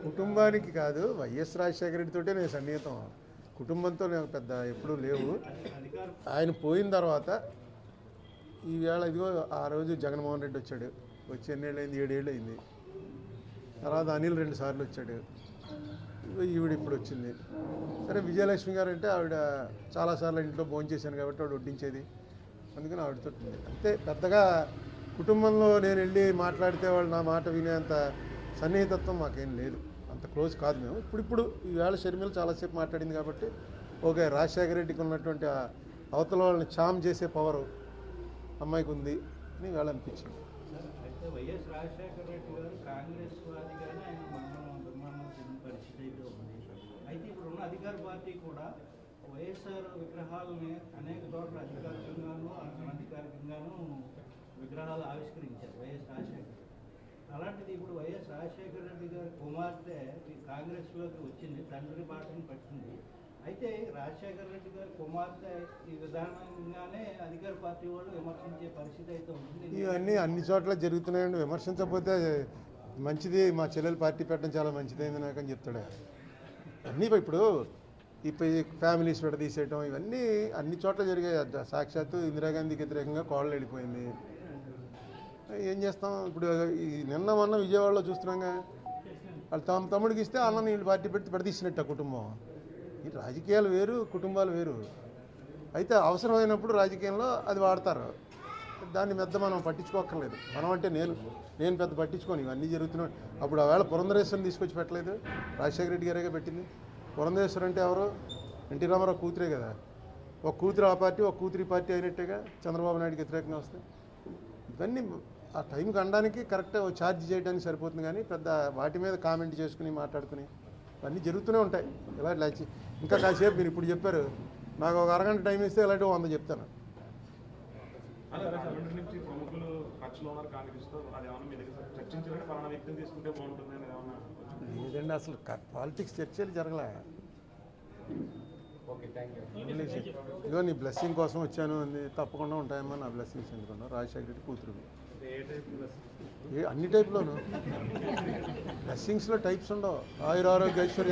కుటుంబానికి కాదు, వైఎస్ రాజశేఖర రెడ్డితోటే నేను సన్నిహితం. కుటుంబంతో నేను పెద్ద ఎప్పుడూ లేవు. ఆయన పోయిన తర్వాత ఈవేళ ఇదిగో ఆ రోజు జగన్మోహన్ రెడ్డి వచ్చాడు. వచ్చి ఎన్నేళ్ళు అయింది? 7 ఏళ్ళు అయింది. తర్వాత అనిల్ 2 సార్లు వచ్చాడు. ఈవిడ ఇప్పుడు వచ్చింది. సరే, విజయలక్ష్మి గారు అంటే ఆవిడ చాలాసార్లు ఇంట్లో భోంచేశాను కాబట్టి ఆవిడ వడ్డించేది, అందుకని ఆవిడతో అంతే. పెద్దగా కుటుంబంలో నేను వెళ్ళి మాట్లాడితే వాళ్ళు నా మాట వినేంత సన్నిహితత్వం మాకేం లేదు, అంత క్లోజ్ కాదు మేము. ఇప్పుడు ఈవేళ షర్మిల చాలాసేపు మాట్లాడింది కాబట్టి ఓకే, రాజశేఖర రెడ్డికి ఉన్నటువంటి అవతల వాళ్ళని చామ్ చేసే పవరు అమ్మాయికి ఉంది అని వాళ్ళు అనిపించింది. అయితే వైఎస్ రాజశేఖర రెడ్డి గారు కాంగ్రెస్ వాదిగానే ఆయన నిర్మాణం చెందిన పరిస్థితి అయితే ఉంది. అయితే ఇప్పుడున్న అధికార పార్టీ కూడా వైఎస్ఆర్ విగ్రహాలని అనేక చోట్ల అధికారికంగాను అనధికారికంగాను విగ్రహాలు ఆవిష్కరించారు వైఎస్ రాజశేఖర రెడ్డి. అలాంటిది ఇప్పుడు వైఎస్ రాజశేఖర రెడ్డి గారి కుమార్తె కాంగ్రెస్లోకి వచ్చింది, తండ్రి బాటను పట్టింది. అయితే రాజశేఖర రెడ్డి గారి కుమార్తె ఈ విధానంగానే అధికార పార్టీ వాళ్ళు విమర్శించే పరిస్థితి అయితే ఉంటుంది. ఇవన్నీ అన్ని చోట్ల జరుగుతున్నాయండి. విమర్శించకపోతే మంచిది, మా చెల్లెలు పార్టీ పెట్టడం చాలా మంచిదైంది నాకు అని చెప్తాడు. అన్నీ ఇప్పుడు ఫ్యామిలీస్ విడదీసేయటం ఇవన్నీ అన్ని చోట్ల జరిగాయి. సాక్షాత్తు ఇందిరాగాంధీకి వ్యతిరేకంగా కోడలు వెళ్ళిపోయింది. ఏం చేస్తాం ఇప్పుడు? నిన్న మొన్న విజయవాడలో చూస్తున్నాగా, వాళ్ళు తమ్ముడికి ఇస్తే అన్న వీళ్ళు పార్టీ పెట్టి విడదీసినట్టు ఆ కుటుంబం. ఈ రాజకీయాలు వేరు, కుటుంబాలు వేరు. అయితే అవసరమైనప్పుడు రాజకీయంలో అది వాడతారు, దాన్ని పెద్ద మనం పట్టించుకోక్కర్లేదు. మనం అంటే నేను పెద్ద పట్టించుకోను, ఇవన్నీ జరుగుతున్నాయి. అప్పుడు ఆవేళ పురంధరేశ్వరిని తీసుకొచ్చి పెట్టలేదు, రాజశేఖర రెడ్డి గారేగా పెట్టింది. పురంధరేశ్వరి అంటే ఎవరు? ఎన్టీ రామారావు కూతురే కదా. ఒక కూతురు ఆ పార్టీ, ఒక కూతురి పార్టీ అయినట్టేగా చంద్రబాబు నాయుడుకి వ్యతిరేకంగా వస్తాయి. ఇవన్నీ ఆ టైంకి అనడానికి కరెక్ట్గా ఛార్జ్ చేయడానికి సరిపోతుంది, కానీ పెద్ద వాటి మీద కామెంట్ చేసుకుని మాట్లాడుకుని అన్నీ జరుగుతూనే ఉంటాయి. ఇలా ఇంకా కాసేపు మీరు ఇప్పుడు చెప్పారు, నాకు ఒక అరగంట టైం ఇస్తే ఇలాంటివి 100 చెప్తాను. లేదండి, అసలు పాలిటిక్స్ చర్చలు జరగలే. ఇదిగో నీ బ్లెస్సింగ్ కోసం వచ్చాను అంది, తప్పకుండా ఉంటాయమ్మా నా బ్లెస్సింగ్స్ ఎందుకున్నావు. రాజశేఖర రెడ్డి కూతురు అన్ని టైప్లోనూ బ్లెస్సింగ్స్లో టైప్స్ ఉండవు. ఆయురారోగ్య ఐశ్వర్య